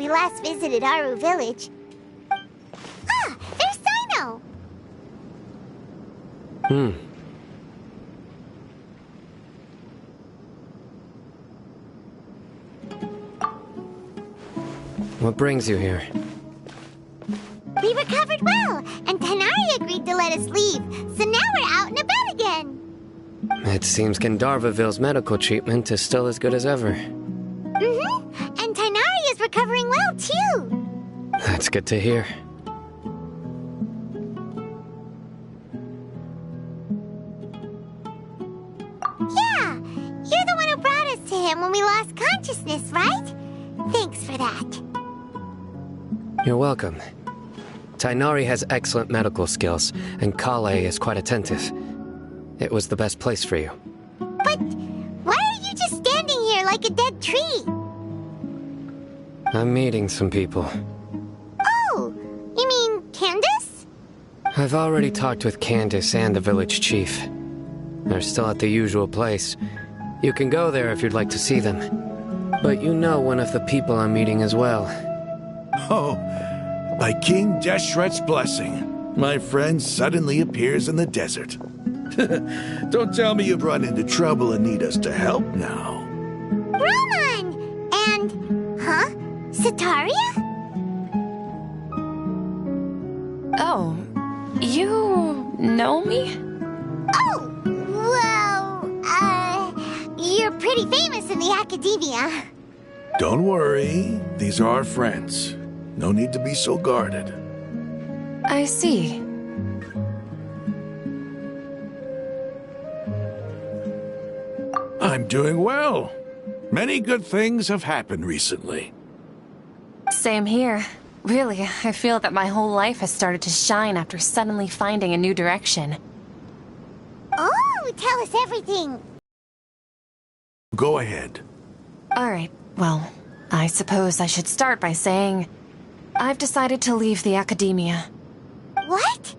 we last visited Aru village. Ah, there's Sino! What brings you here? We recovered well, and Tanari agreed to let us leave, so now we're out and about again. It seems Gandharvaville's medical treatment is still as good as ever. And Tanari is recovering well, too. That's good to hear. Yeah, you're the one who brought us to him when we lost consciousness, right? Thanks for that. You're welcome. Tainari has excellent medical skills, and Kale is quite attentive. It was the best place for you. But why are you just standing here like a dead tree? I'm meeting some people. Oh, you mean Candace? I've already talked with Candace and the village chief. They're still at the usual place. You can go there if you'd like to see them. But you know one of the people I'm meeting as well. Oh, by King Deshret's blessing, my friend suddenly appears in the desert. Don't tell me you've run into trouble and need us to help now. Roman! And... huh? Sataria? Oh, you know me? Oh, well, you're pretty famous in the academia. Don't worry, these are our friends. No need to be so guarded. I see. I'm doing well. Many good things have happened recently. Same here. Really, I feel that my whole life has started to shine after suddenly finding a new direction. Oh, tell us everything. Go ahead. Alright, well, I suppose I should start by saying I've decided to leave the academia. What?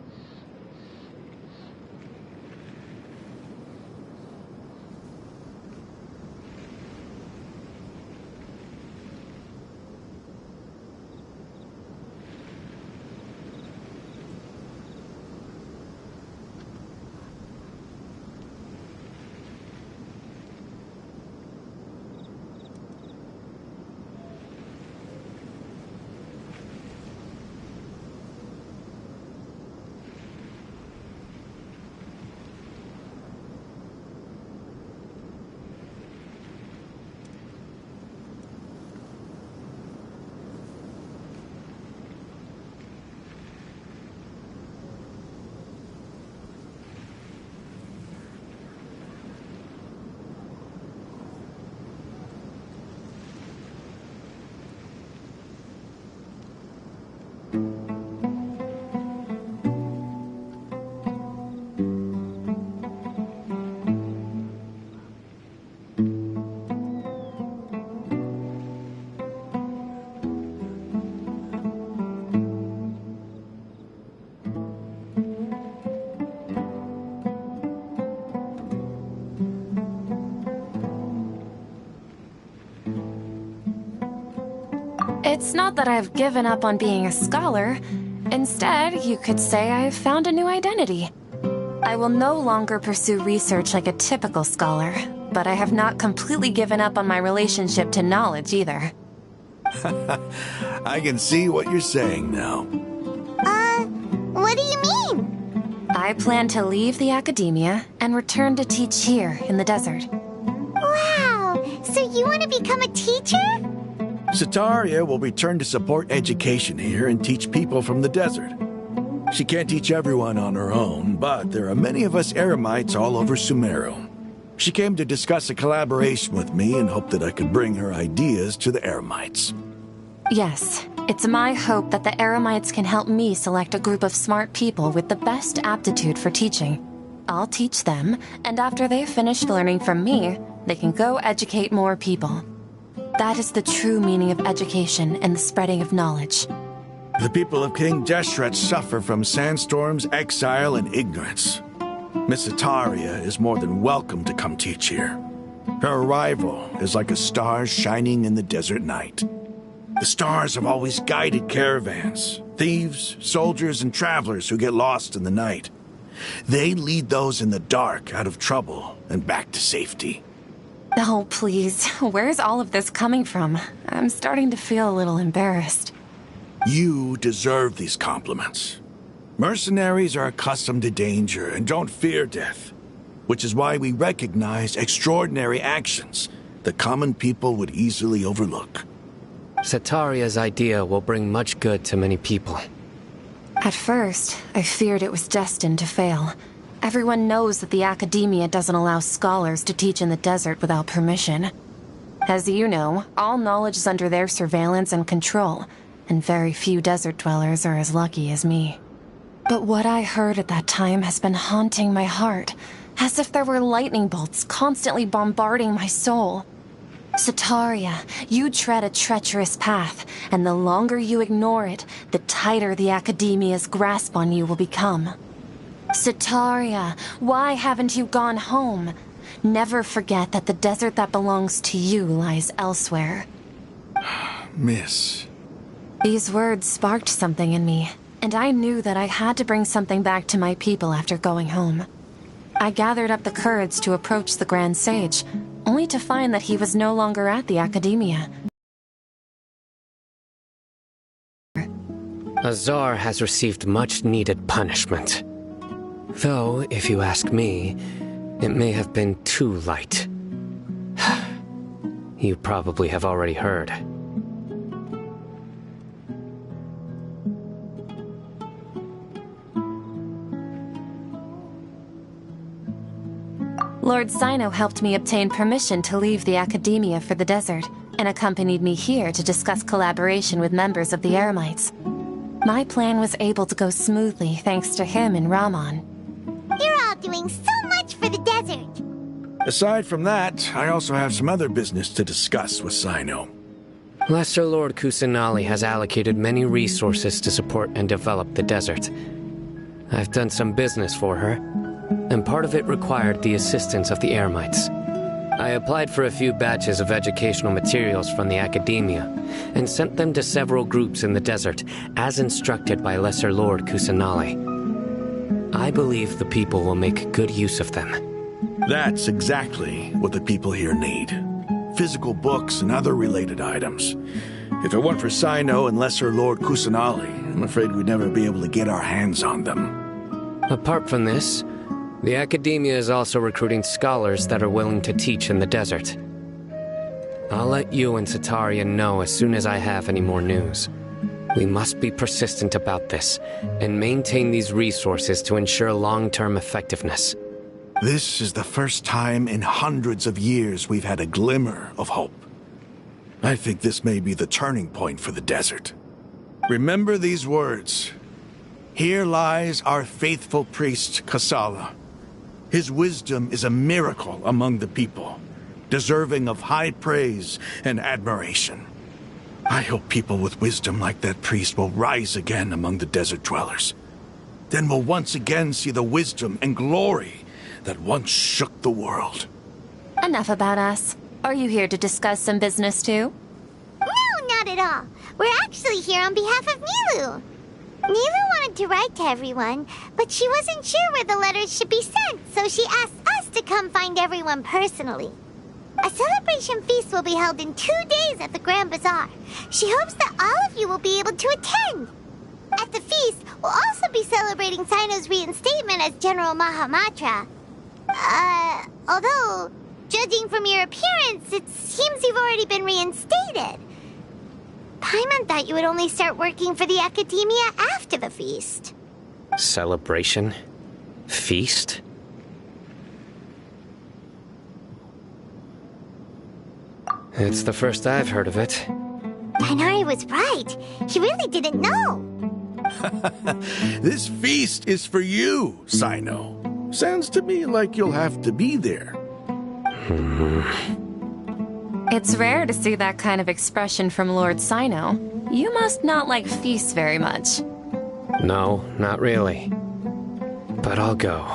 It's not that I've given up on being a scholar. Instead, you could say I've found a new identity. I will no longer pursue research like a typical scholar, but I have not completely given up on my relationship to knowledge either. I can see what you're saying now. What do you mean? I plan to leave the academia and return to teach here in the desert. Wow, so you want to become a teacher? Sataria will return to support education here and teach people from the desert. She can't teach everyone on her own, but there are many of us Eremites all over Sumeru. She came to discuss a collaboration with me and hoped that I could bring her ideas to the Eremites. Yes, it's my hope that the Eremites can help me select a group of smart people with the best aptitude for teaching. I'll teach them, and after they've finished learning from me, they can go educate more people. That is the true meaning of education and the spreading of knowledge. The people of King Deshret suffer from sandstorms, exile, and ignorance. Miss Sataria is more than welcome to come teach here. Her arrival is like a star shining in the desert night. The stars have always guided caravans, thieves, soldiers, and travelers who get lost in the night. They lead those in the dark out of trouble and back to safety. Oh, please. Where's all of this coming from? I'm starting to feel a little embarrassed. You deserve these compliments. Mercenaries are accustomed to danger and don't fear death, which is why we recognize extraordinary actions that common people would easily overlook. Setaria's idea will bring much good to many people. At first, I feared it was destined to fail. Everyone knows that the Academia doesn't allow scholars to teach in the desert without permission. As you know, all knowledge is under their surveillance and control, and very few desert dwellers are as lucky as me. But what I heard at that time has been haunting my heart, as if there were lightning bolts constantly bombarding my soul. Setaria, you tread a treacherous path, and the longer you ignore it, the tighter the Academia's grasp on you will become. Setaria, why haven't you gone home? Never forget that the desert that belongs to you lies elsewhere. Miss. These words sparked something in me, and I knew that I had to bring something back to my people after going home. I gathered up the courage to approach the Grand Sage, only to find that he was no longer at the Academia. Azar has received much-needed punishment. Though, if you ask me, it may have been too light. You probably have already heard. Lord Sino helped me obtain permission to leave the Academia for the desert, and accompanied me here to discuss collaboration with members of the Eremites. My plan was able to go smoothly thanks to him and Rahman. You're all doing so much for the desert. Aside from that, I also have some other business to discuss with Sino. Lesser Lord Kusanali has allocated many resources to support and develop the desert. I've done some business for her, and part of it required the assistance of the Eremites. I applied for a few batches of educational materials from the Academia, and sent them to several groups in the desert, as instructed by Lesser Lord Kusanali. I believe the people will make good use of them. That's exactly what the people here need. Physical books and other related items. If it weren't for Sino and Lesser Lord Kusanali, I'm afraid we'd never be able to get our hands on them. Apart from this, the Academia is also recruiting scholars that are willing to teach in the desert. I'll let you and Setaria know as soon as I have any more news. We must be persistent about this, and maintain these resources to ensure long-term effectiveness. This is the first time in hundreds of years we've had a glimmer of hope. I think this may be the turning point for the desert. Remember these words. Here lies our faithful priest, Kasala. His wisdom is a miracle among the people, deserving of high praise and admiration. I hope people with wisdom like that priest will rise again among the desert dwellers. Then we'll once again see the wisdom and glory that once shook the world. Enough about us. Are you here to discuss some business too? No, not at all. We're actually here on behalf of Nilu. Nilu wanted to write to everyone, but she wasn't sure where the letters should be sent, so she asked us to come find everyone personally. A celebration feast will be held in 2 days at the Grand Bazaar. She hopes that all of you will be able to attend. At the feast, we'll also be celebrating Sino's reinstatement as General Mahamatra. Although, judging from your appearance, it seems you've already been reinstated. Paimon thought you would only start working for the Academia after the feast. Celebration? Feast? It's the first I've heard of it. Tainari was right. He really didn't know. This feast is for you, Sino. Sounds to me like you'll have to be there. It's rare to see that kind of expression from Lord Sino. You must not like feasts very much. No, not really. But I'll go.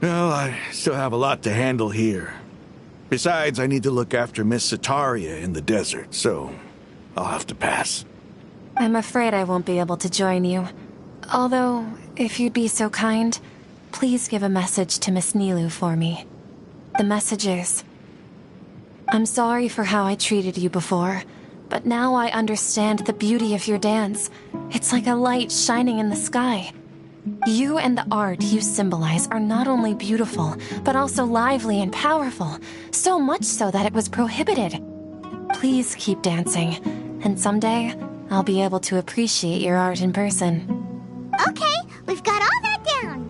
Well, I still have a lot to handle here. Besides, I need to look after Miss Sataria in the desert, so I'll have to pass. I'm afraid I won't be able to join you. Although, if you'd be so kind, please give a message to Miss Nilu for me. The message is, I'm sorry for how I treated you before, but now I understand the beauty of your dance. It's like a light shining in the sky. You and the art you symbolize are not only beautiful, but also lively and powerful, so much so that it was prohibited. Please keep dancing, and someday I'll be able to appreciate your art in person. Okay, we've got all that down.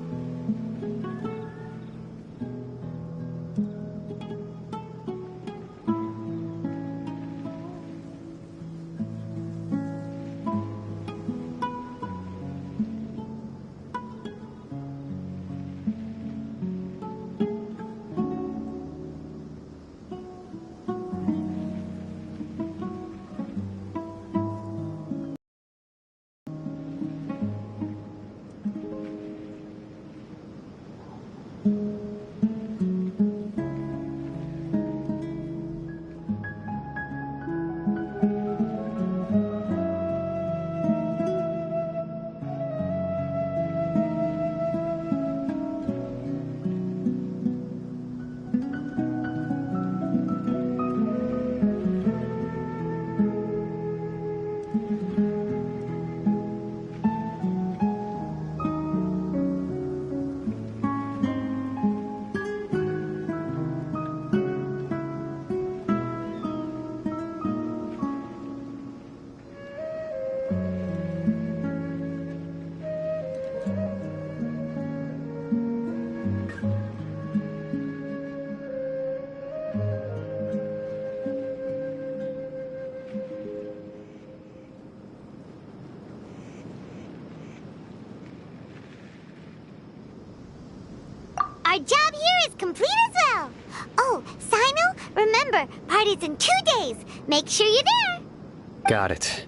Our job here is complete as well. Oh, Sino, remember, party's in 2 days. Make sure you're there. Got it.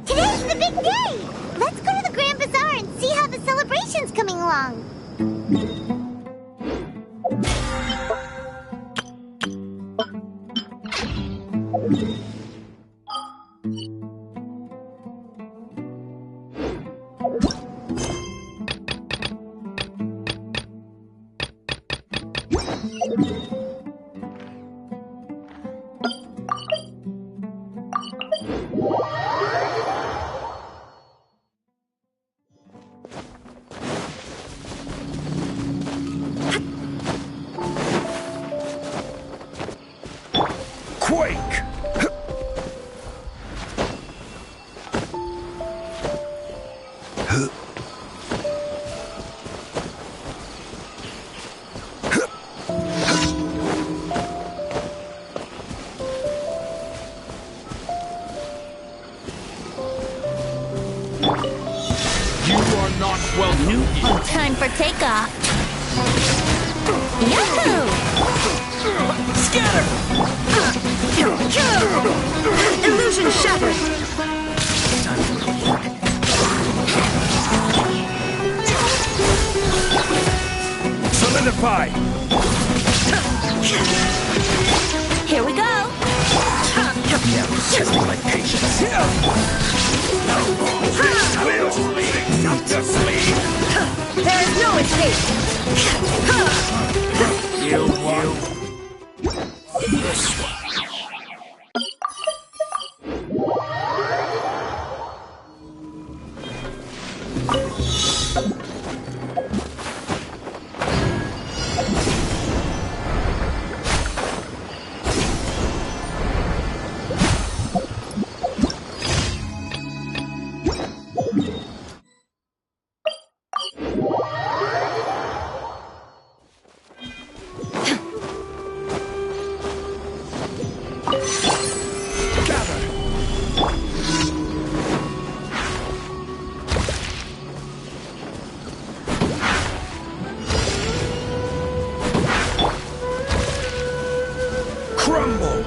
Today's the big day. Let's go to the Grand Bazaar and see how the celebration's coming along. Quake! You are not welcome here. for takeoff. Yahoo! Scatter! Illusion shattered! Solidify! Here we go! Now testing my patience. Not to sleep. There is no escape! You won't. Crumble!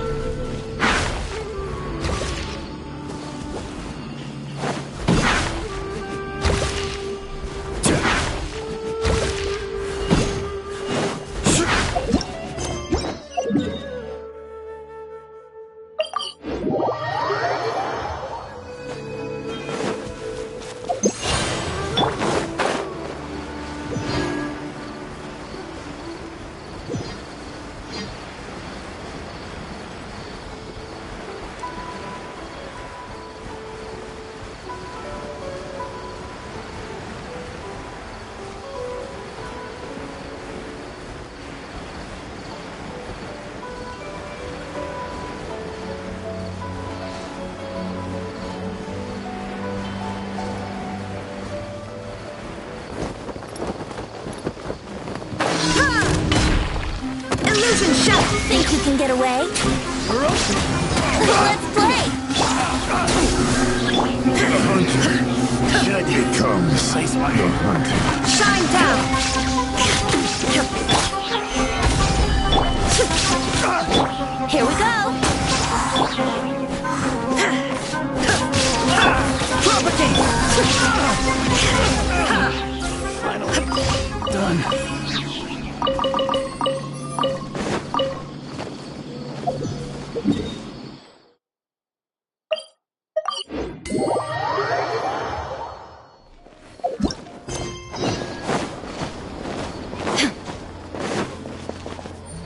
Illusion shot! Think you can get away? Let's play! The hunter. Here comes the hunter. Shine down! Here we go! Propagate! Finally done.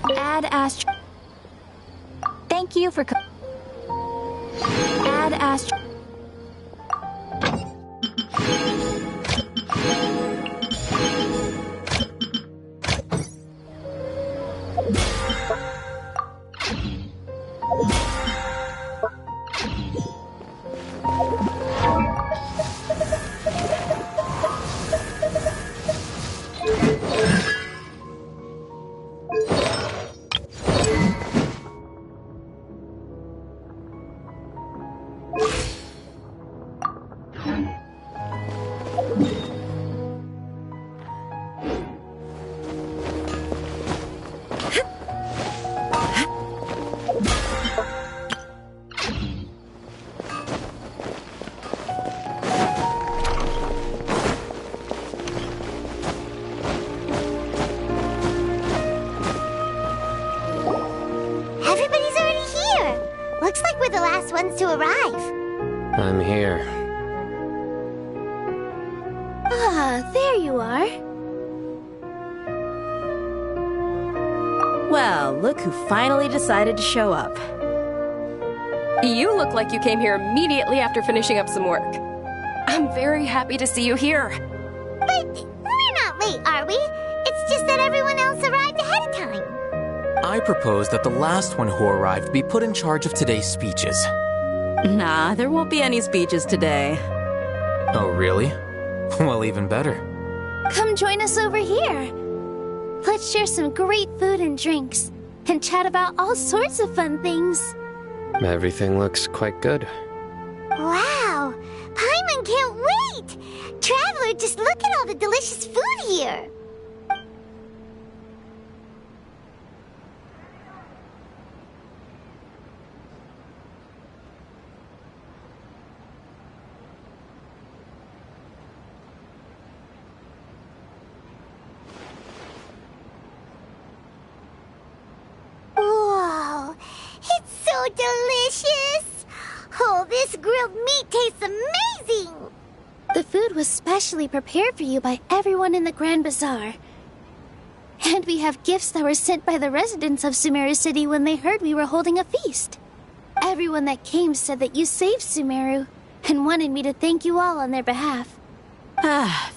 Add Astro. Thank you for. Add Astro. Everybody's already here. Looks like we're the last ones to arrive. I'm here. Ah, there you are. Well, look who finally decided to show up. You look like you came here immediately after finishing up some work. I'm very happy to see you here. But we're not late, are we? It's just that everyone else arrived ahead of time. I propose that the last one who arrived be put in charge of today's speeches. Nah, there won't be any speeches today. Oh, really? Well, even better. Come join us over here. Let's share some great food and drinks, and chat about all sorts of fun things. Everything looks quite good. Wow, Paimon can't wait! Traveler, just look at all the delicious food here! Whoa! It's so delicious! Oh, this grilled meat tastes amazing! The food was specially prepared for you by everyone in the Grand Bazaar. And we have gifts that were sent by the residents of Sumeru City when they heard we were holding a feast. Everyone that came said that you saved Sumeru, and wanted me to thank you all on their behalf.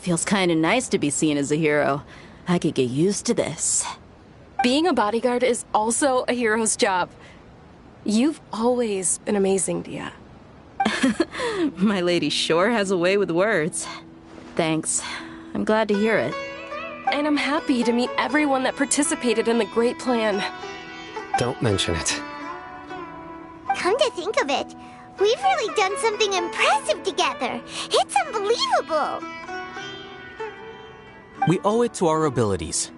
Feels kinda nice to be seen as a hero. I could get used to this. Being a bodyguard is also a hero's job. You've always been amazing, Dia. My lady sure has a way with words. Thanks. I'm glad to hear it. And I'm happy to meet everyone that participated in the great plan. Don't mention it. Come to think of it, we've really done something impressive together. It's unbelievable. We owe it to our abilities.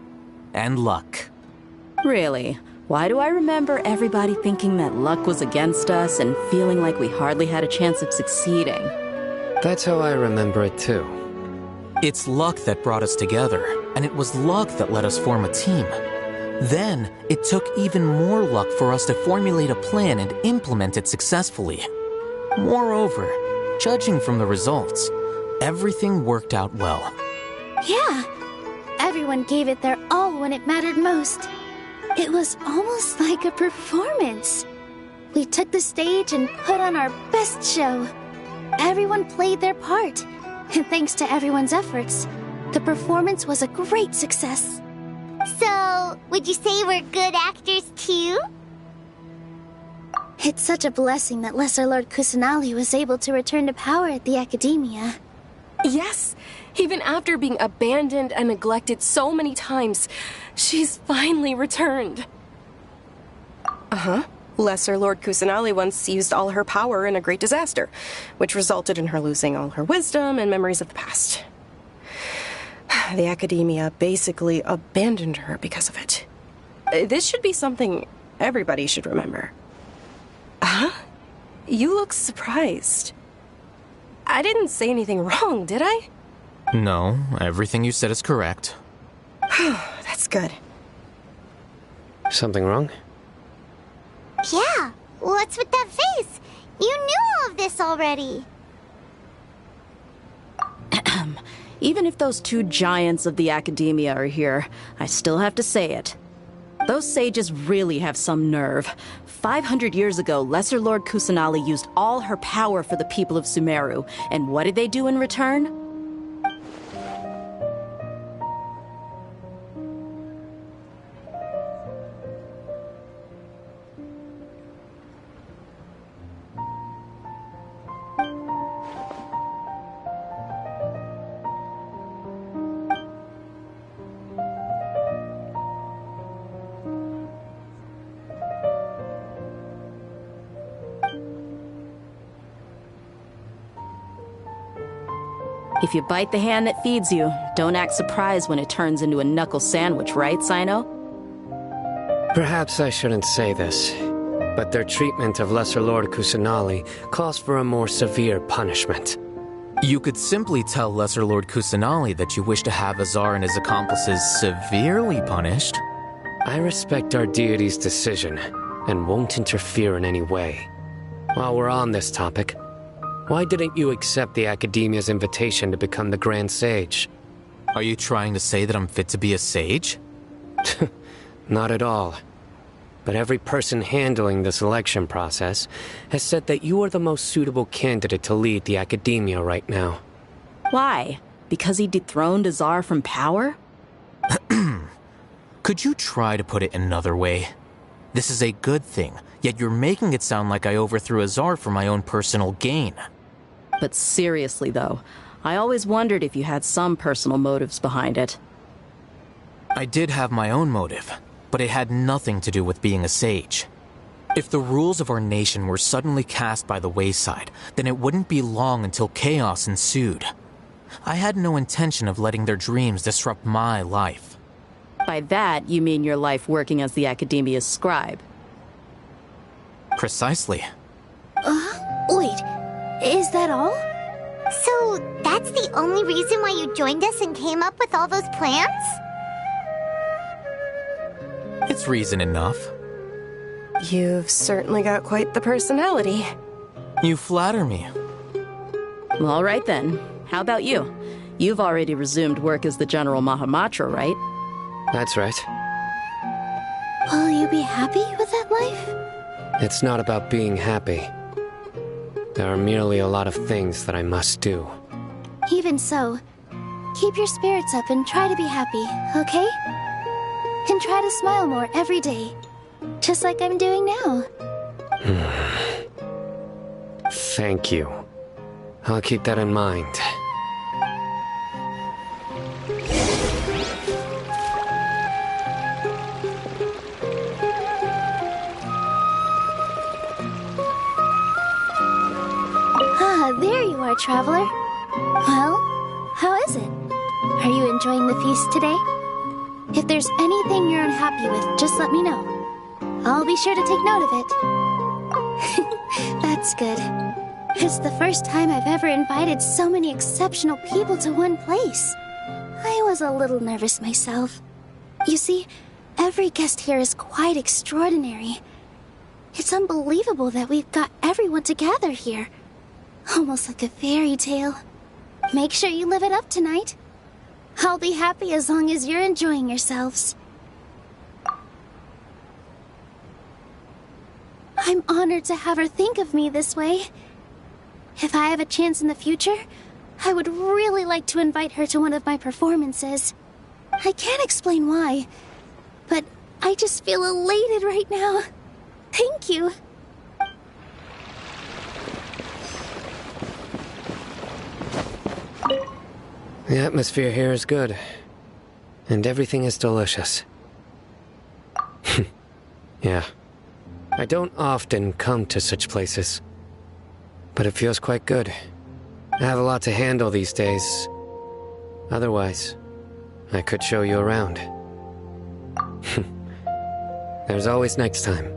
And luck. Really? Why do I remember everybody thinking that luck was against us and feeling like we hardly had a chance of succeeding? That's how I remember it too. It's luck that brought us together, and it was luck that let us form a team. Then, it took even more luck for us to formulate a plan and implement it successfully. Moreover, judging from the results, everything worked out well. Yeah, everyone gave it their all when it mattered most. It was almost like a performance. We took the stage and put on our best show. Everyone played their part, and thanks to everyone's efforts, the performance was a great success. So, would you say we're good actors too? It's such a blessing that Lesser Lord Kusanali was able to return to power at the Academia. Yes, even after being abandoned and neglected so many times, she's finally returned. Lesser Lord Kusanali once used all her power in a great disaster, which resulted in her losing all her wisdom and memories of the past. The Academia basically abandoned her because of it. This should be something everybody should remember. You look surprised. I didn't say anything wrong, did I? No, everything you said is correct. That's good. Something wrong? Yeah, what's with that face? You knew all of this already. Even if those two giants of the Academia are here, I still have to say it. Those sages really have some nerve. 500 years ago, Lesser Lord Kusanali used all her power for the people of Sumeru, and what did they do in return? If you bite the hand that feeds you, don't act surprised when it turns into a knuckle sandwich, right, Sino? Perhaps I shouldn't say this, but their treatment of Lesser Lord Kusanali calls for a more severe punishment. You could simply tell Lesser Lord Kusanali that you wish to have Azar and his accomplices severely punished. I respect our deity's decision, and won't interfere in any way. While we're on this topic, why didn't you accept the Academia's invitation to become the Grand Sage? Are you trying to say that I'm fit to be a sage? Not at all. But every person handling the selection process has said that you are the most suitable candidate to lead the Academia right now. Why? Because he dethroned Azar from power? Could you try to put it another way? This is a good thing, yet you're making it sound like I overthrew Azar for my own personal gain. But seriously, though, I always wondered if you had some personal motives behind it. I did have my own motive, but it had nothing to do with being a sage. If the rules of our nation were suddenly cast by the wayside, then it wouldn't be long until chaos ensued. I had no intention of letting their dreams disrupt my life. By that, you mean your life working as the Academia's scribe. Precisely. Wait, is that all? So, that's the only reason why you joined us and came up with all those plans? It's reason enough. You've certainly got quite the personality. You flatter me. All right then. How about you? You've already resumed work as the General Mahamatra, right? That's right. Will you be happy with that life? It's not about being happy. There are merely a lot of things that I must do. Even so, keep your spirits up and try to be happy, okay? And try to smile more every day, just like I'm doing now. Thank you. I'll keep that in mind. There you are, traveler. Well, how is it? Are you enjoying the feast today? If there's anything you're unhappy with, just let me know. I'll be sure to take note of it. That's good. It's the first time I've ever invited so many exceptional people to one place. I was a little nervous myself. You see, every guest here is quite extraordinary. It's unbelievable that we've got everyone together here. Almost like a fairy tale. Make sure you live it up tonight. I'll be happy as long as you're enjoying yourselves. I'm honored to have her think of me this way. If I have a chance in the future, I would really like to invite her to one of my performances. I can't explain why, but I just feel elated right now. Thank you. The atmosphere here is good, and everything is delicious. Yeah. I don't often come to such places, but it feels quite good. I have a lot to handle these days. Otherwise, I could show you around. There's always next time.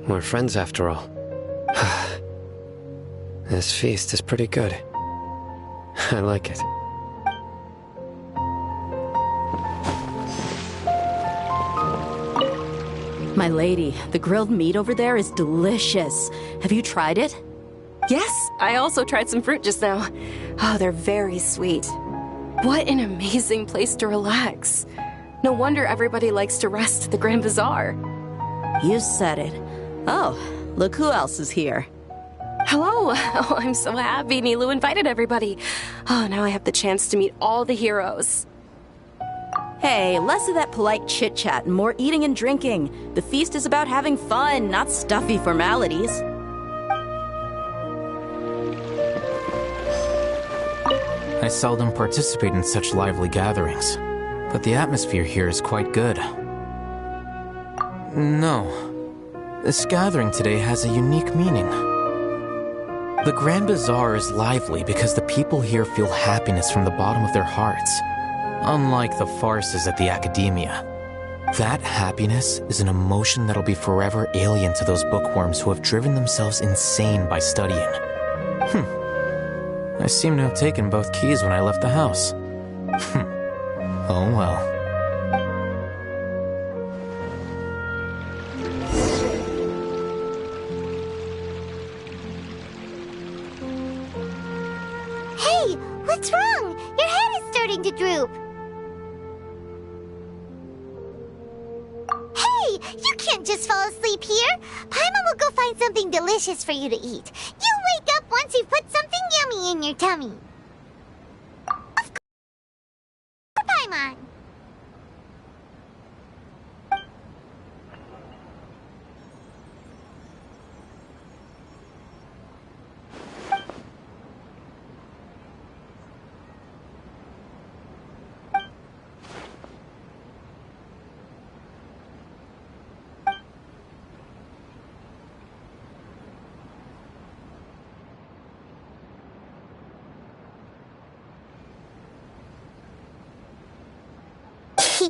We're friends after all. This feast is pretty good. I like it. My lady, the grilled meat over there is delicious. Have you tried it? Yes, I also tried some fruit just now. Oh, they're very sweet. What an amazing place to relax. No wonder everybody likes to rest at the Grand Bazaar. You said it. Oh, look who else is here. Hello. Oh, I'm so happy Nilu invited everybody. Oh, now I have the chance to meet all the heroes. Hey, less of that polite chit-chat and more eating and drinking. The feast is about having fun, not stuffy formalities. I seldom participate in such lively gatherings, but the atmosphere here is quite good. No, this gathering today has a unique meaning. The Grand Bazaar is lively because the people here feel happiness from the bottom of their hearts, unlike the farces at the Academia. That happiness is an emotion that'll be forever alien to those bookworms who have driven themselves insane by studying. I seem to have taken both keys when I left the house. Oh well. Hey, what's wrong? Your head is starting to droop. Hey, you can't just fall asleep here. Paimon will go find something delicious for you to eat. You'll wake up once you've put something yummy in your tummy. Of course, Paimon.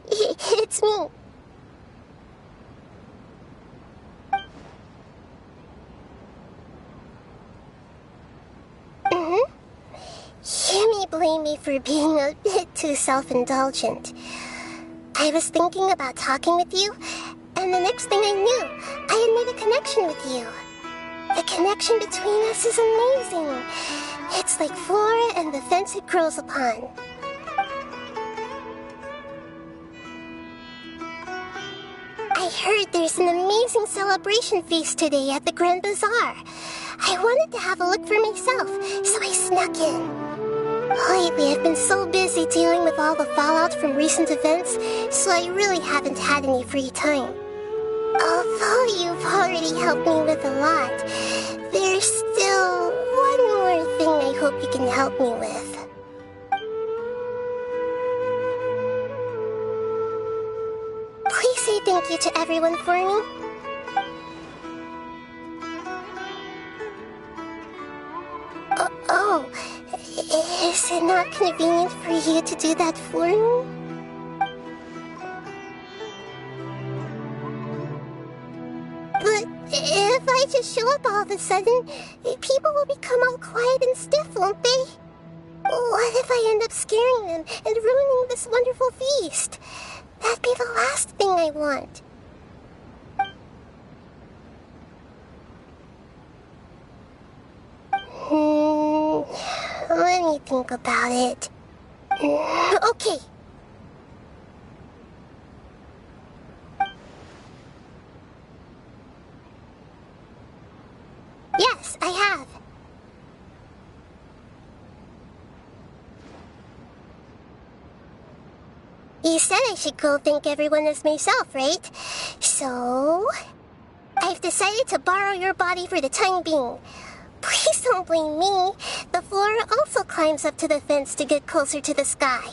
It's me. You may blame me for being a bit too self-indulgent. I was thinking about talking with you, and the next thing I knew, I had made a connection with you. The connection between us is amazing. It's like flora and the fence it grows upon. I heard there's an amazing celebration feast today at the Grand Bazaar. I wanted to have a look for myself, so I snuck in. Lately, I've been so busy dealing with all the fallout from recent events, so I really haven't had any free time. Although you've already helped me with a lot, there's still one more thing I hope you can help me with. Please say thank you to everyone for me. Oh, is it not convenient for you to do that for me? But if I just show up all of a sudden, people will become all quiet and stiff, won't they? What if I end up scaring them and ruining this wonderful feast? That'd be the last thing I want. Let me think about it. Okay. Yes, I have. You said I should go thank everyone as myself, right? So, I've decided to borrow your body for the time being. Please don't blame me. The flora also climbs up to the fence to get closer to the sky.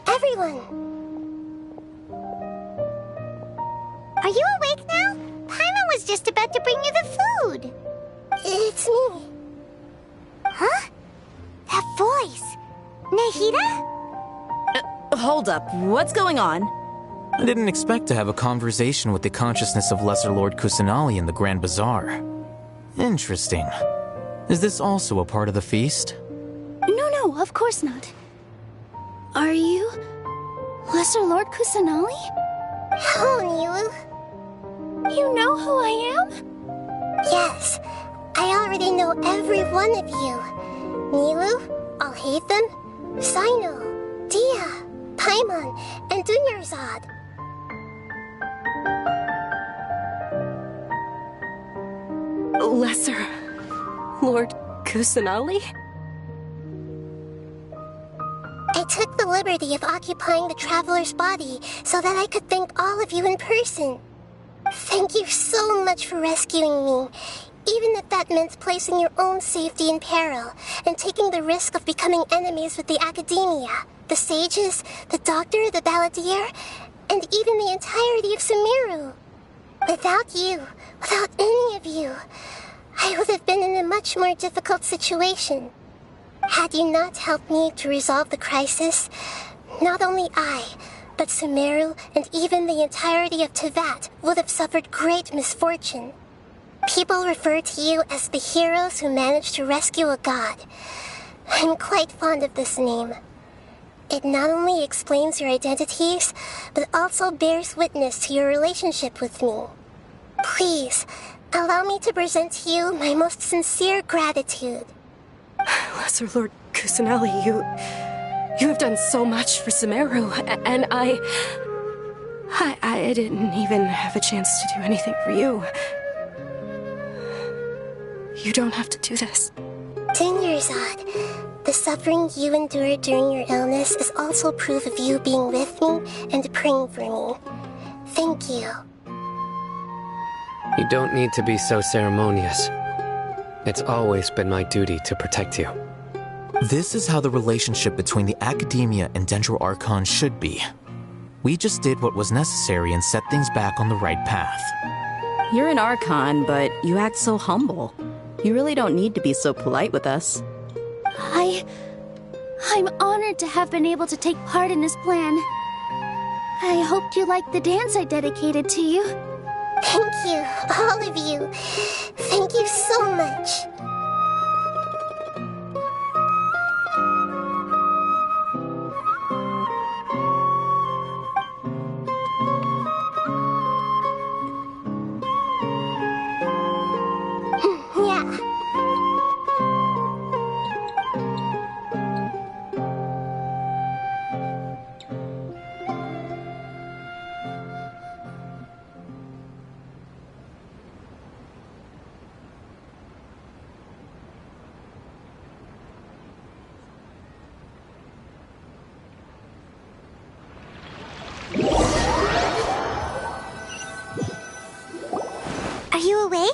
Everyone! Are you awake now? Paimon was just about to bring you the food. It's me. Huh? That voice. Nahida? Hold up. What's going on? I didn't expect to have a conversation with the consciousness of Lesser Lord Kusanali in the Grand Bazaar. Interesting. Is this also a part of the feast? No, of course not. Are you Lesser Lord Kusanali? Hello, Nilu. You know who I am? Yes, I already know every one of you. Nilu, Alhaitham, Sino, Dia, Paimon, and Dunyarzad. Lesser Lord Kusanali? I took the liberty of occupying the traveler's body so that I could thank all of you in person. Thank you so much for rescuing me, even if that meant placing your own safety in peril and taking the risk of becoming enemies with the academia, the sages, the doctor, the balladeer, and even the entirety of Sumeru. Without you, without any of you, I would have been in a much more difficult situation. Had you not helped me to resolve the crisis, not only I, but Sumeru and even the entirety of Tevat would have suffered great misfortune. People refer to you as the heroes who managed to rescue a god. I'm quite fond of this name. It not only explains your identities, but also bears witness to your relationship with me. Please, allow me to present to you my most sincere gratitude. Lesser Lord Kusanali, you have done so much for Sumeru, and I didn't even have a chance to do anything for you. You don't have to do this. Dunyarzad, the suffering you endured during your illness is also proof of you being with me and praying for me. Thank you. You don't need to be so ceremonious. It's always been my duty to protect you. This is how the relationship between the Academia and Dendro Archon should be. We just did what was necessary and set things back on the right path. You're an Archon, but you act so humble. You really don't need to be so polite with us. I'm honored to have been able to take part in this plan. I hoped you liked the dance I dedicated to you. Thank you, all of you. Thank you so much. Yeah. Are you awake?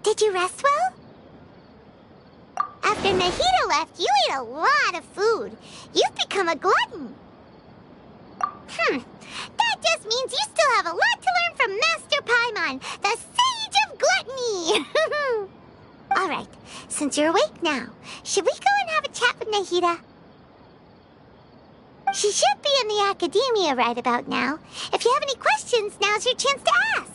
Did you rest well? After Nahida left, you ate a lot of food. You've become a glutton. That just means you still have a lot to learn from Master Paimon, the Sage of Gluttony. All right, since you're awake now, should we go and have a chat with Nahida? She should be in the Academia right about now. If you have any questions, now's your chance to ask.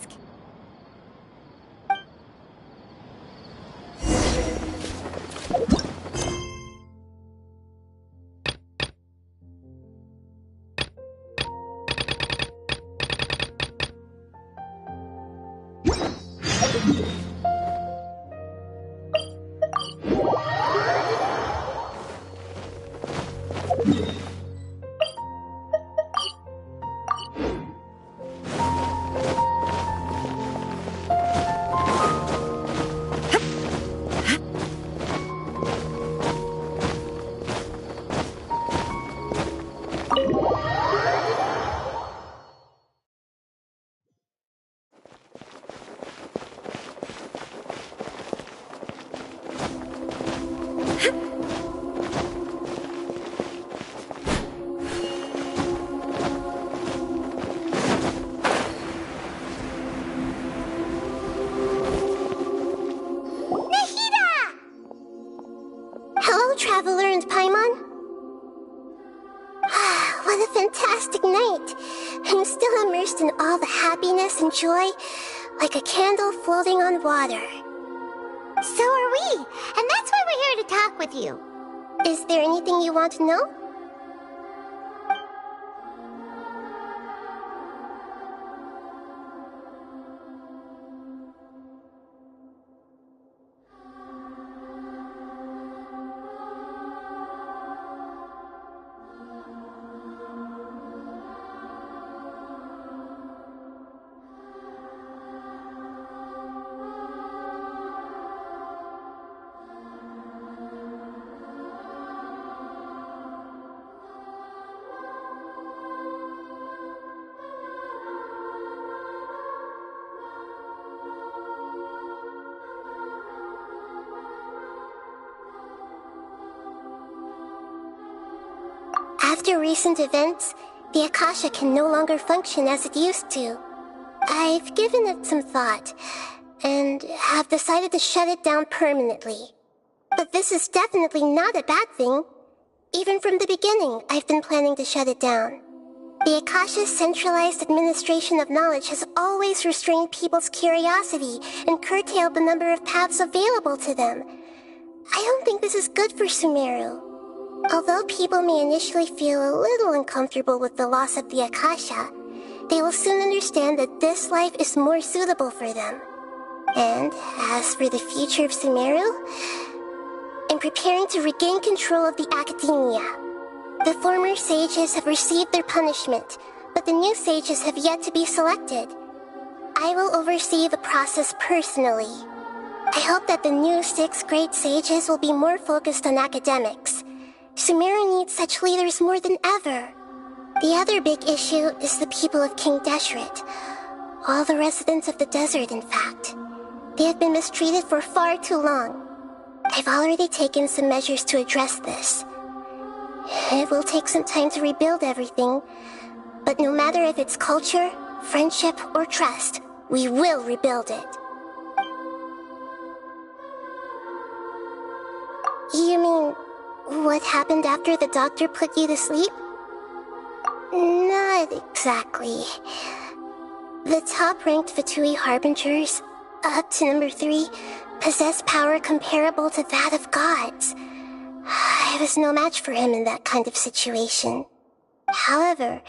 Traveler and Paimon? What a fantastic night. I'm still immersed in all the happiness and joy, like a candle floating on water. So are we, and that's why we're here to talk with you. Is there anything you want to know? After recent events, the Akasha can no longer function as it used to. I've given it some thought, and have decided to shut it down permanently. But this is definitely not a bad thing. Even from the beginning, I've been planning to shut it down. The Akasha's centralized administration of knowledge has always restrained people's curiosity and curtailed the number of paths available to them. I don't think this is good for Sumeru. Although people may initially feel a little uncomfortable with the loss of the Akasha, they will soon understand that this life is more suitable for them. And as for the future of Sumeru, I'm preparing to regain control of the Academia. The former sages have received their punishment, but the new sages have yet to be selected. I will oversee the process personally. I hope that the new 6 great sages will be more focused on academics. Sumeru needs such leaders more than ever. The other big issue is the people of King Deshret. All the residents of the desert, in fact. They have been mistreated for far too long. I've already taken some measures to address this. It will take some time to rebuild everything, but no matter if it's culture, friendship, or trust, we will rebuild it. You mean, what happened after the doctor put you to sleep? Not exactly. The top-ranked Fatui Harbingers, up to number 3, possess power comparable to that of gods. I was no match for him in that kind of situation. However,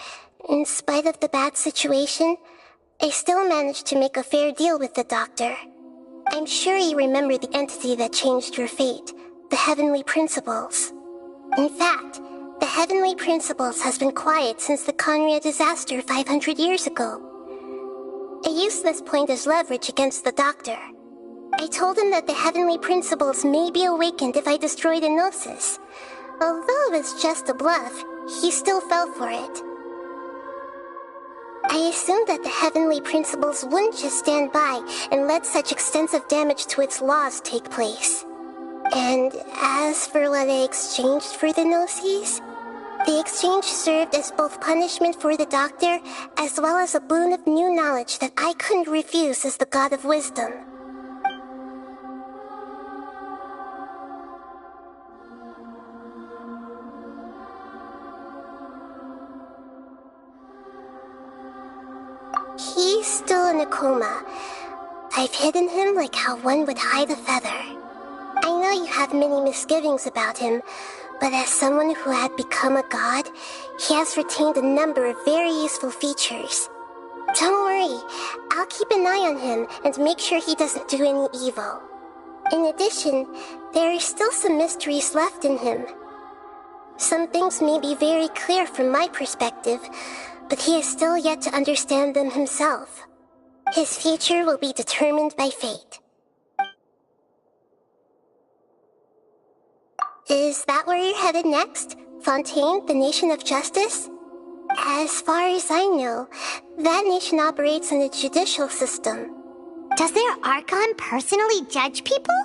in spite of the bad situation, I still managed to make a fair deal with the doctor. I'm sure you remember the entity that changed your fate, the Heavenly Principles. In fact, the Heavenly Principles has been quiet since the Conria disaster 500 years ago. I used this point as leverage against the doctor. I told him that the Heavenly Principles may be awakened if I destroy the Gnosis. Although it's just a bluff, he still fell for it. I assumed that the Heavenly Principles wouldn't just stand by and let such extensive damage to its laws take place. And as for what I exchanged for the Gnosis, the exchange served as both punishment for the doctor as well as a boon of new knowledge that I couldn't refuse as the God of Wisdom. He's still in a coma. I've hidden him like how one would hide a feather. I know you have many misgivings about him, but as someone who had become a god, he has retained a number of very useful features. Don't worry, I'll keep an eye on him and make sure he doesn't do any evil. In addition, there are still some mysteries left in him. Some things may be very clear from my perspective, but he is still yet to understand them himself. His future will be determined by fate. Is that where you're headed next? Fontaine, the Nation of Justice? As far as I know, that nation operates in a judicial system. Does their archon personally judge people?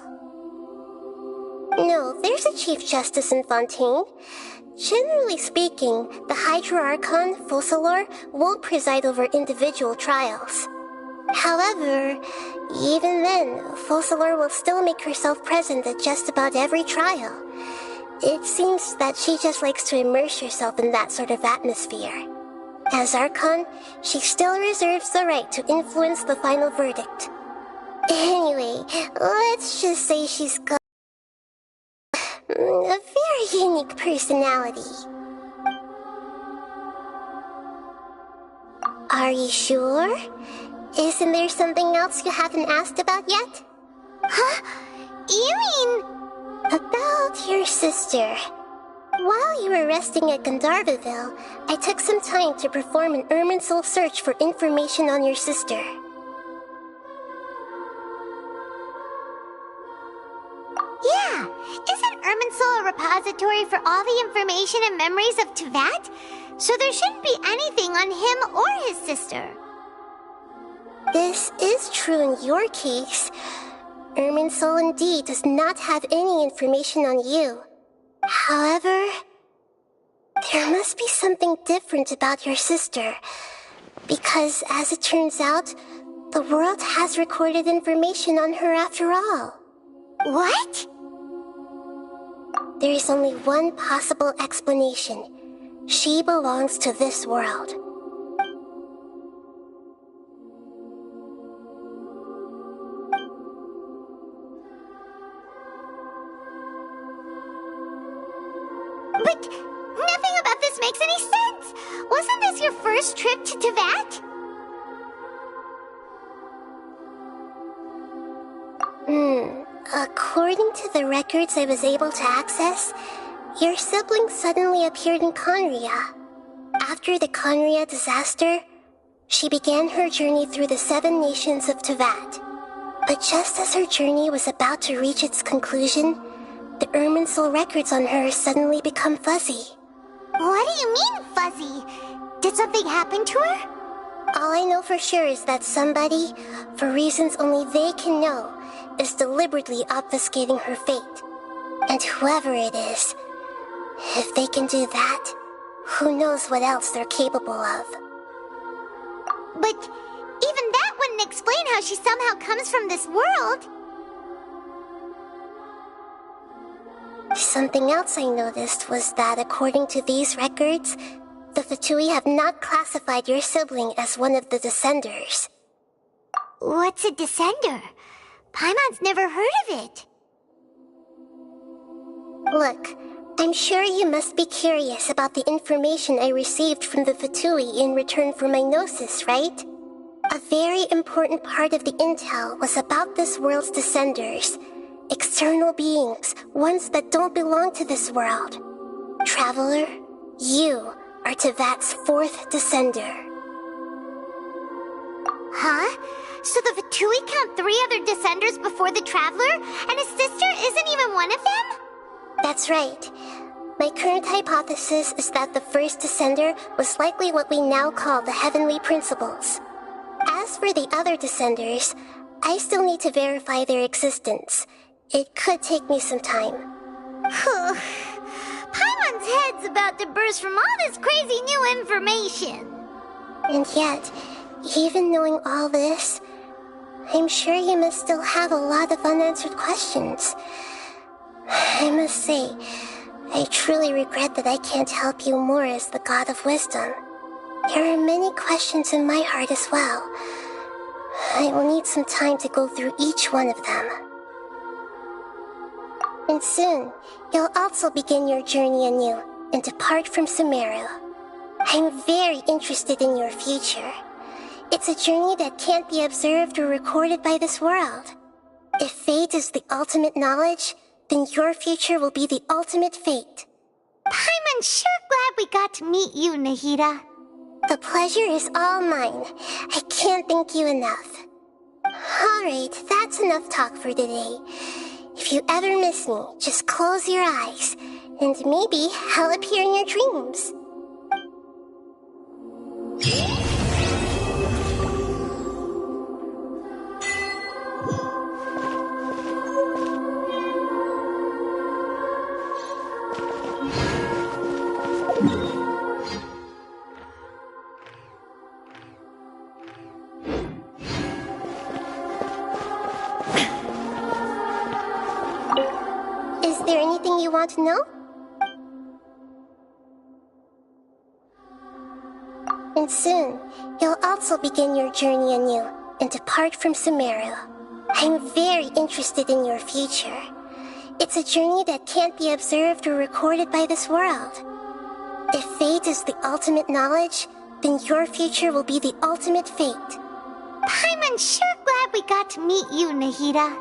No, there's a Chief Justice in Fontaine. Generally speaking, the Hydra Archon, Focalor, won't preside over individual trials. However, even then, Focalor will still make herself present at just about every trial. It seems that she just likes to immerse herself in that sort of atmosphere. As Archon, she still reserves the right to influence the final verdict. Anyway, let's just say she's got a very unique personality. Are you sure? Isn't there something else you haven't asked about yet? Huh? You mean... About your sister. While you were resting at Gandharvaville, I took some time to perform an Irminsul search for information on your sister. Yeah, isn't Irminsul a repository for all the information and memories of Tevat? So there shouldn't be anything on him or his sister. This is true in your case. Irminsul indeed does not have any information on you. However, there must be something different about your sister. Because, as it turns out, the world has recorded information on her after all. What? There is only one possible explanation. She belongs to this world. But nothing about this makes any sense! Wasn't this your first trip to Tevat? According to the records I was able to access, your sibling suddenly appeared in Conria. After the Conria disaster, she began her journey through the 7 nations of Tevat. But just as her journey was about to reach its conclusion, the Irminsul records on her suddenly become fuzzy. What do you mean, fuzzy? Did something happen to her? All I know for sure is that somebody, for reasons only they can know, is deliberately obfuscating her fate. And whoever it is, If they can do that, who knows what else they're capable of. But even that wouldn't explain how she somehow comes from this world. Something else I noticed was that according to these records, the Fatui have not classified your sibling as one of the Descenders. What's a Descender? Paimon's never heard of it. Look, I'm sure you must be curious about the information I received from the Fatui in return for my gnosis, right? A very important part of the intel was about this world's Descenders. External beings, ones that don't belong to this world. Traveler, you are Tevat's fourth Descender. Huh? So the Fatui count 3 other Descenders before the Traveler, and his sister isn't even one of them? That's right. My current hypothesis is that the first Descender was likely what we now call the Heavenly Principles. As for the other Descenders, I still need to verify their existence. It could take me some time. Paimon's head's about to burst from all this crazy new information. And yet, even knowing all this, I'm sure you must still have a lot of unanswered questions. I must say, I truly regret that I can't help you more as the God of Wisdom. There are many questions in my heart as well. I will need some time to go through each one of them. And soon, you'll also begin your journey anew and depart from Sumeru. I'm very interested in your future. It's a journey that can't be observed or recorded by this world. If fate is the ultimate knowledge, then your future will be the ultimate fate. Paimon's sure glad we got to meet you, Nahida. The pleasure is all mine. I can't thank you enough. Alright, that's enough talk for today. If you ever miss me, just close your eyes, and maybe I'll appear in your dreams. Is there anything you want to know? And soon, you'll also begin your journey anew and depart from Sumeru. I'm very interested in your future. It's a journey that can't be observed or recorded by this world. If fate is the ultimate knowledge, then your future will be the ultimate fate. Paimon's sure glad we got to meet you, Nahida.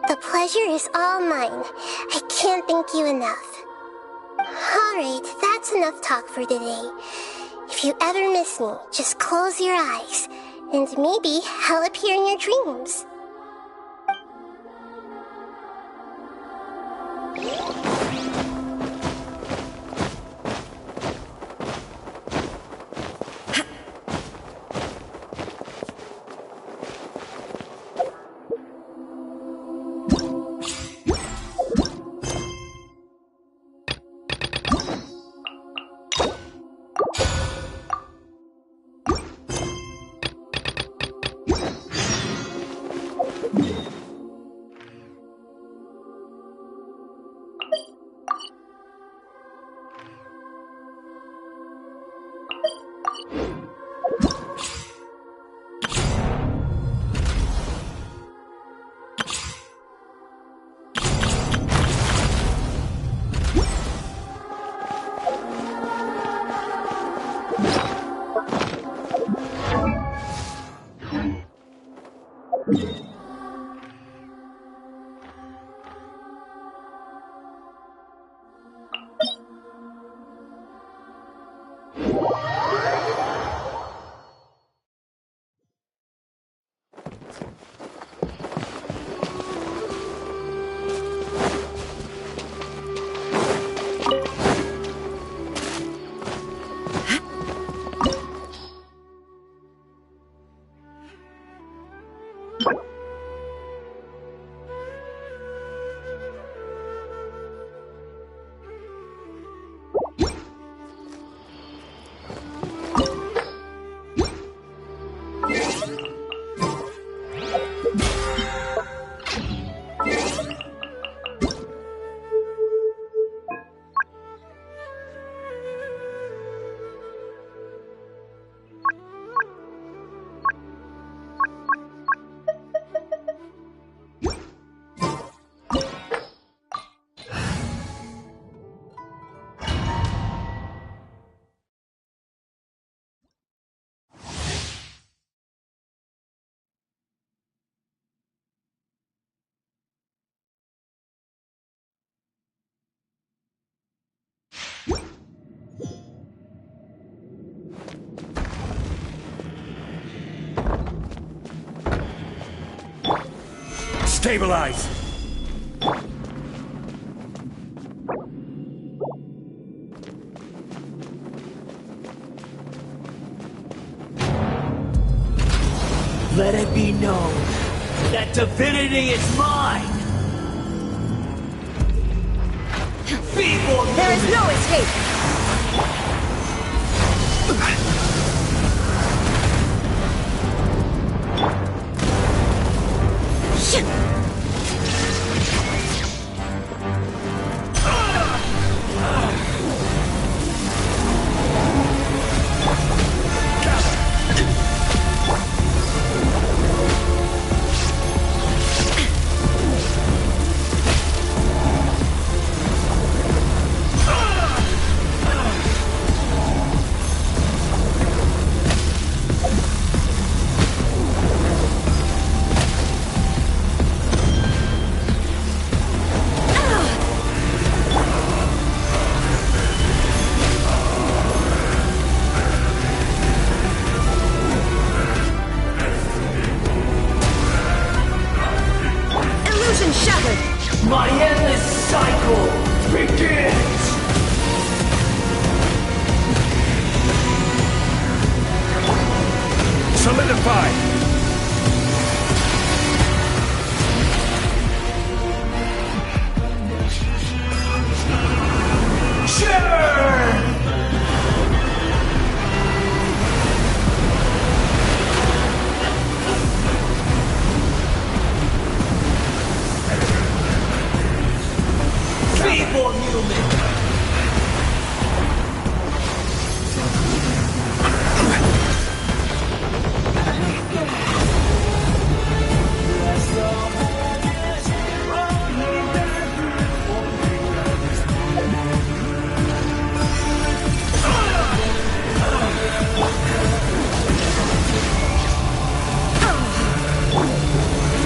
The pleasure is all mine. I can't thank you enough. Alright, that's enough talk for today. If you ever miss me, just close your eyes, and maybe I'll appear in your dreams. Stabilize! Let it be known that divinity is mine! Feeble There is no escape! My endless cycle begins! Solidify! Feeble human!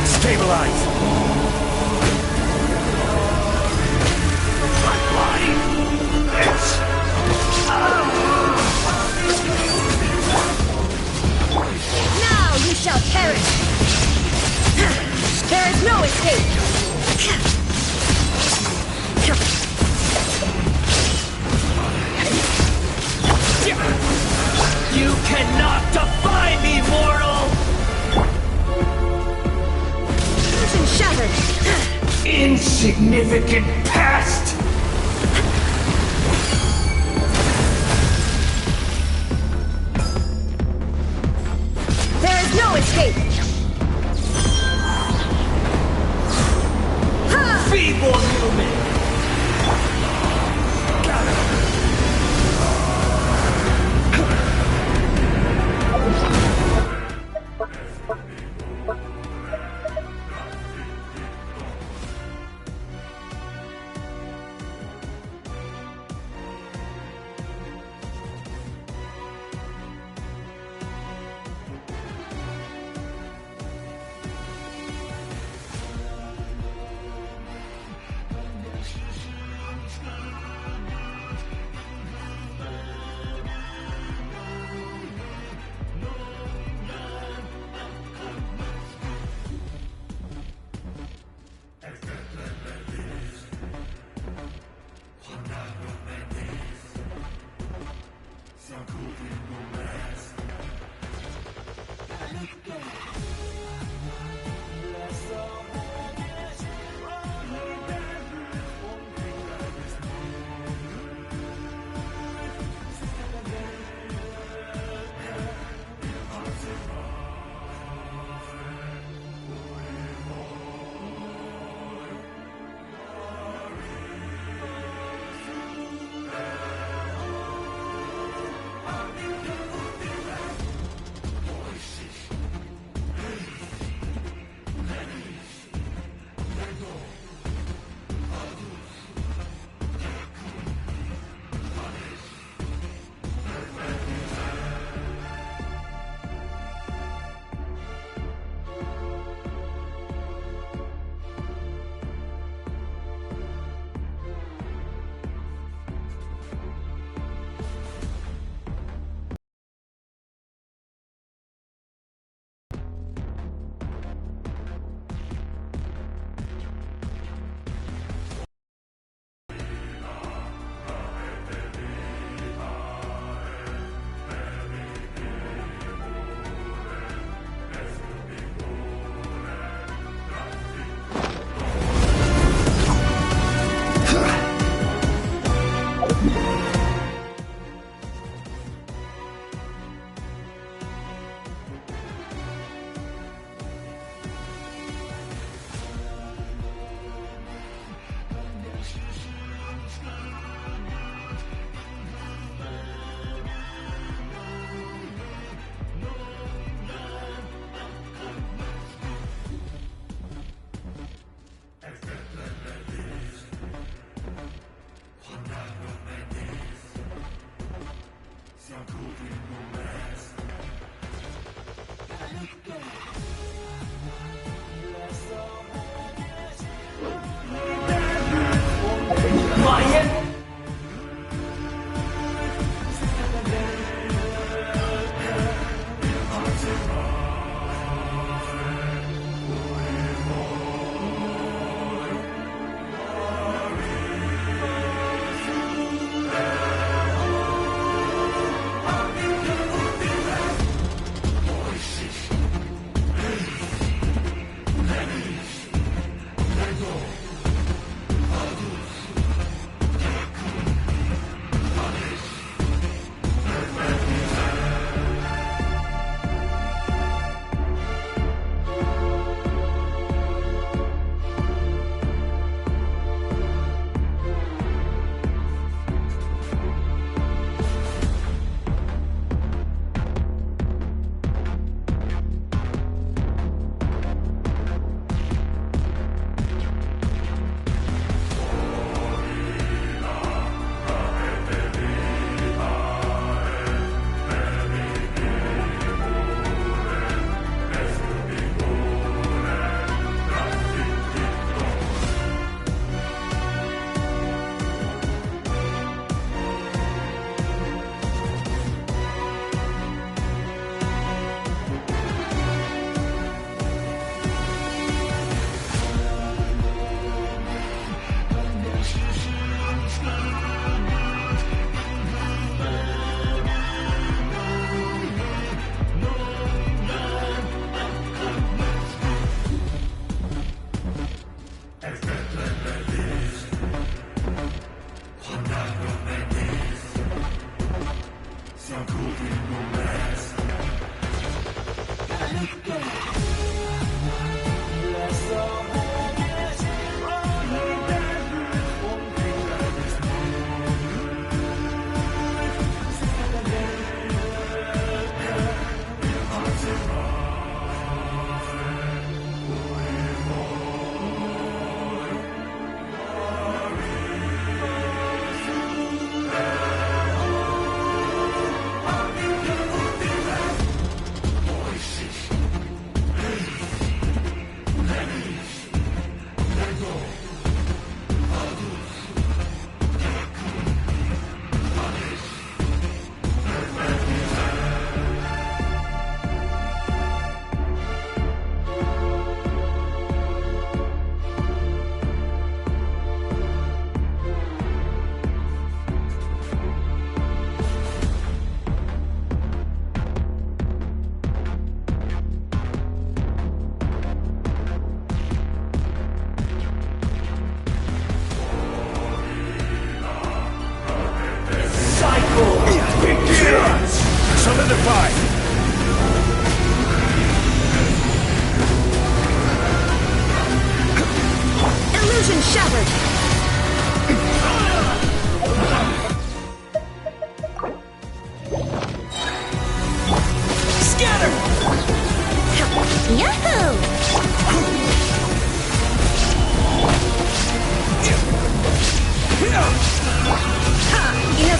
Stabilize! Now you shall perish! There is no escape! You cannot defy me, mortal! Illusion shattered! Insignificant pest! There is no escape! Feeble human!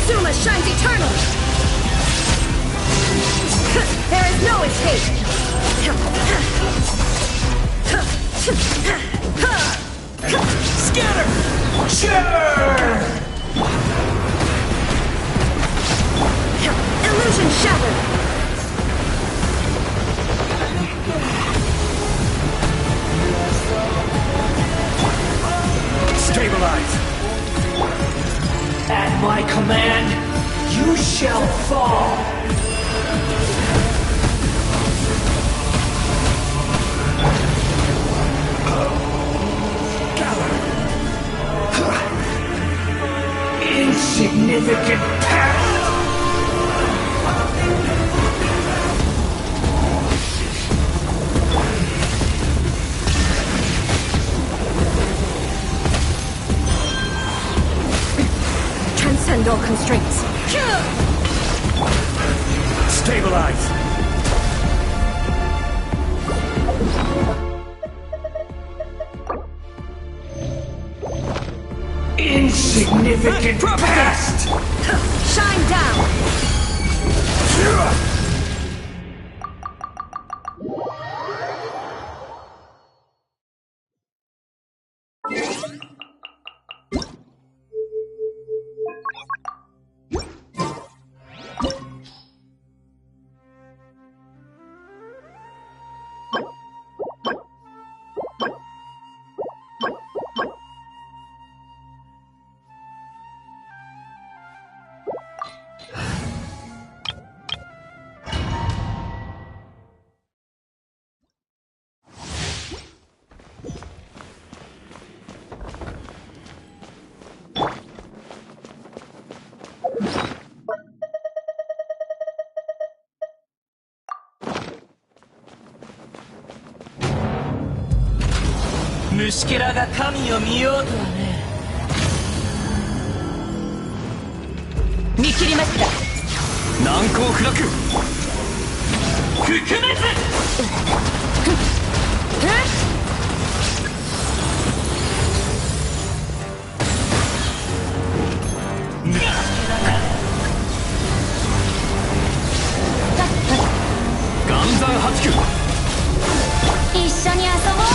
Suma shines eternal! There is no escape! Scatter! Sure! Illusion shattered! Stabilize! At my command, you shall fall! Insignificant past! Transcend all constraints. Stabilize! Insignificant past! Shine down!虫けらが神を見ようとはね。見切りました。難攻不落。覆滅。岩山八九。一緒に遊ぼう。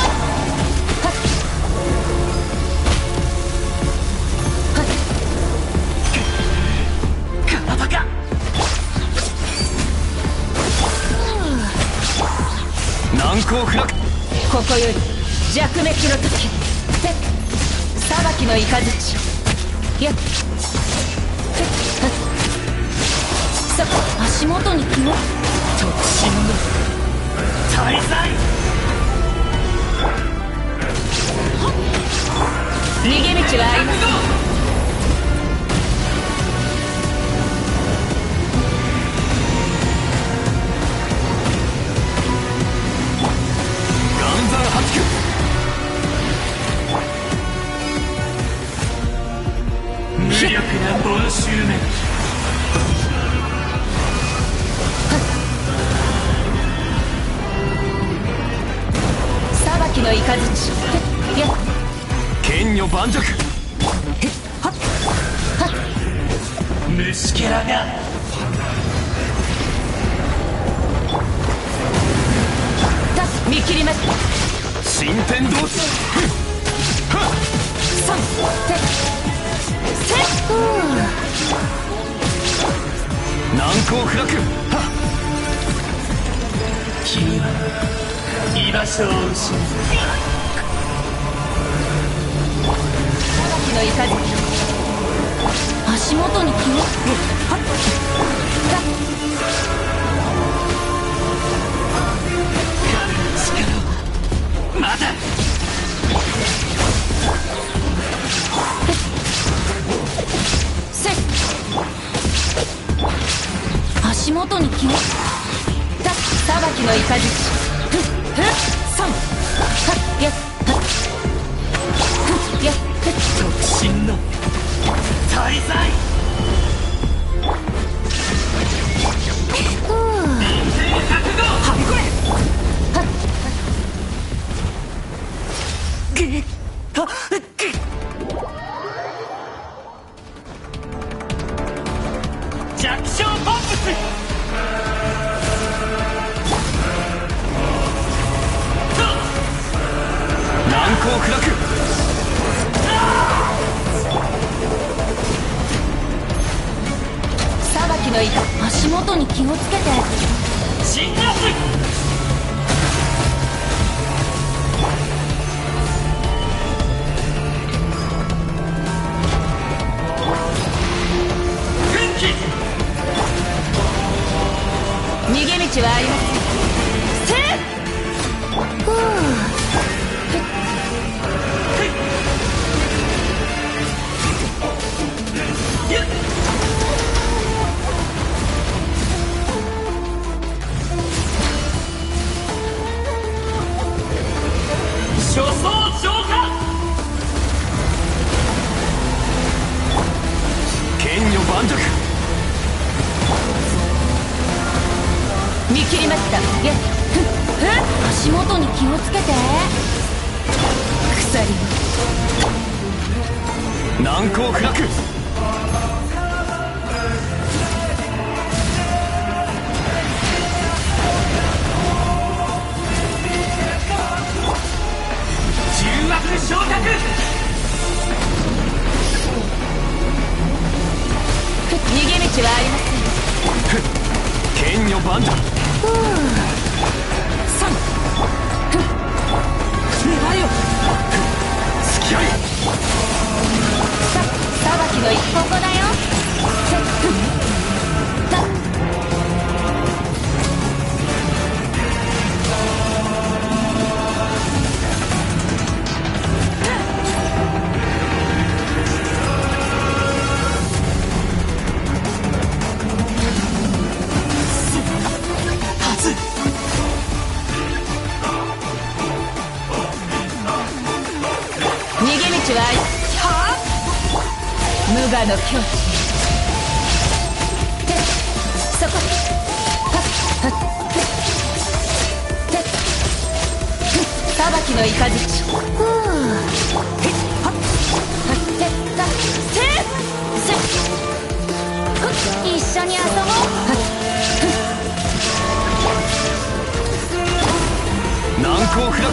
難攻不落。ここより弱滅の時。裁きの雷。やっ。足元に肝。特進の大罪。逃げ道はありません。無力なボンシューメン。裁きの雷。剣女盤石。虫けらが見切ります。新天同地。難攻不落。君は居場所を失う。裁きの雷。足元に肝。まだ足元に肝。裁きの雷。特進の大罪。覚悟。はびこれ。裁きの板、足元に気をつけて。侵略逃げ道はありません。せっふう初装浄化剣女盤石見切りました。足元に気をつけて。鎖難攻不落重圧昇格逃げ道はありません。剣女盤石粘よ。付き合い裁きの一ここだよ。逃げ道は無我の境地。そこ。裁きの雷。一緒に遊ぼう。難攻不落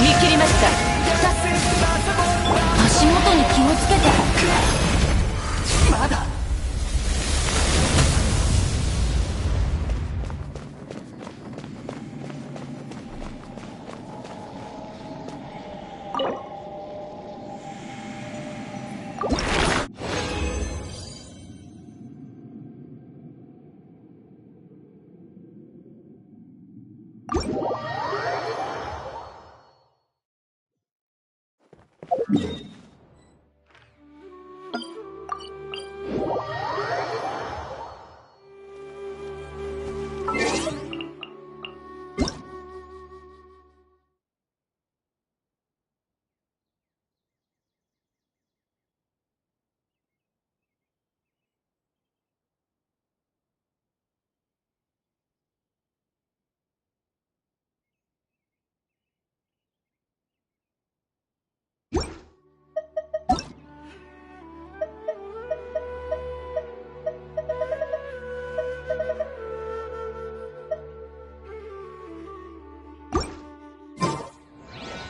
見切りました。足元に気をつけて。まだ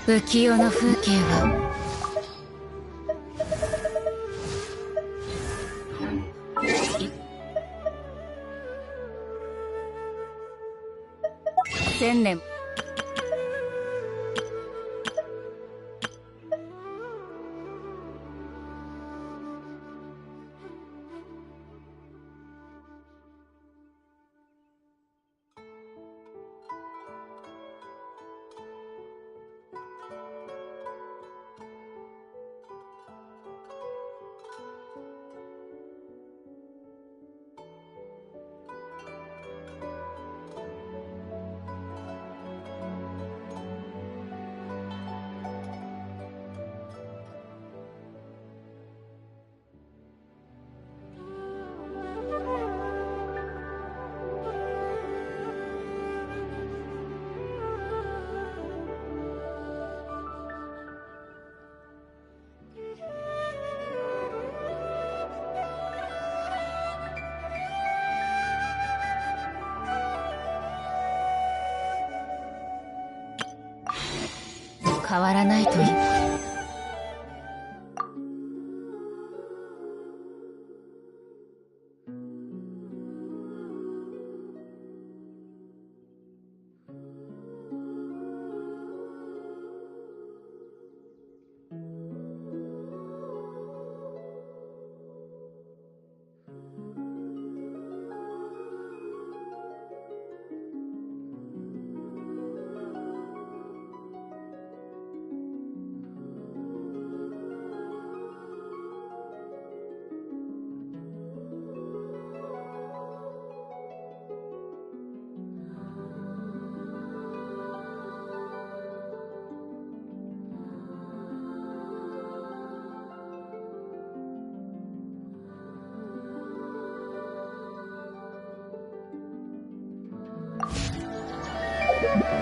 浮世の風景は千年。変わらないといい。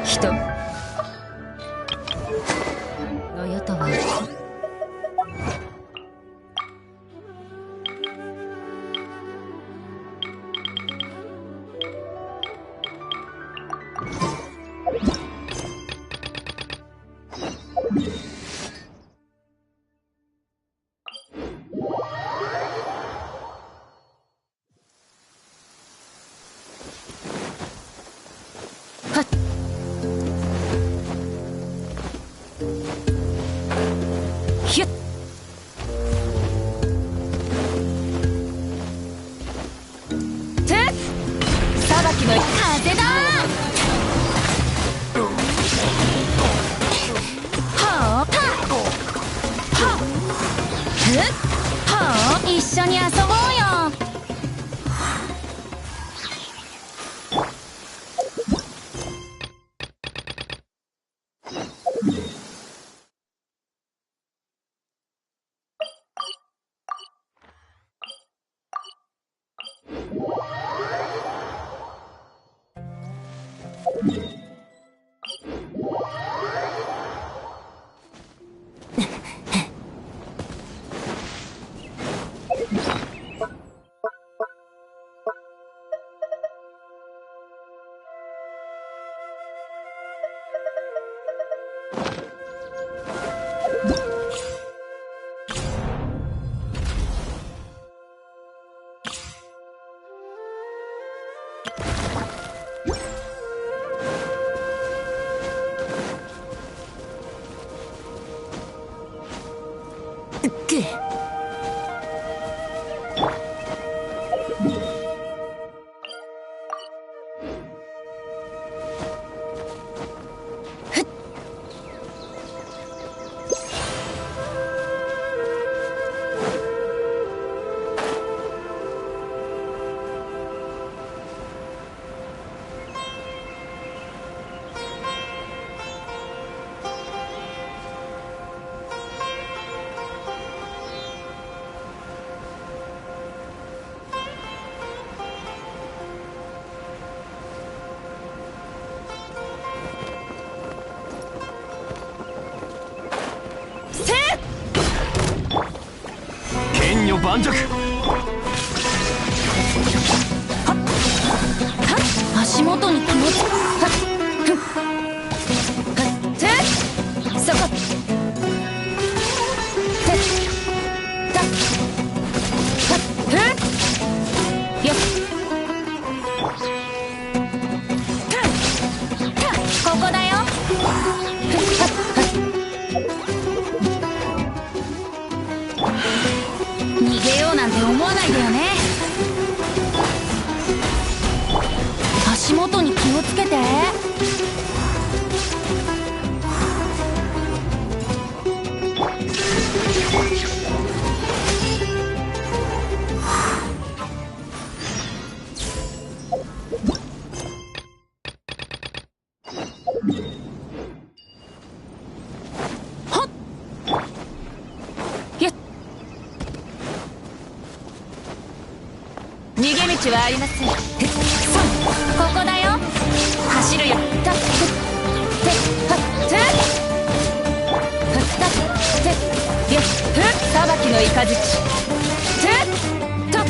人の世とはひゅってっ裁きの風だはあパはあ一緒に遊ぼうよ。剣女盤石。足元に気をつけてそこてたよここだよ。逃げようなんて思わないでよね。足元に気をつけて。はっやっ逃げ道はありません。ここだよ。走るよ。たってはってはったってよっ裁きの雷てったっ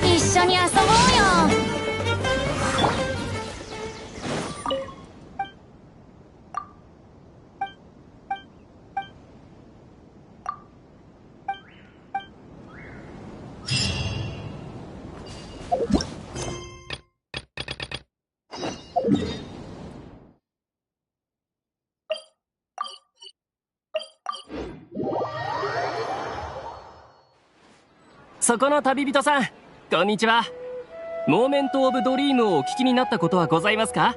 て一緒に遊ぼうよ。そこの旅人さん、こんにちは。モーメント・オブ・ドリームをお聞きになったことはございますか？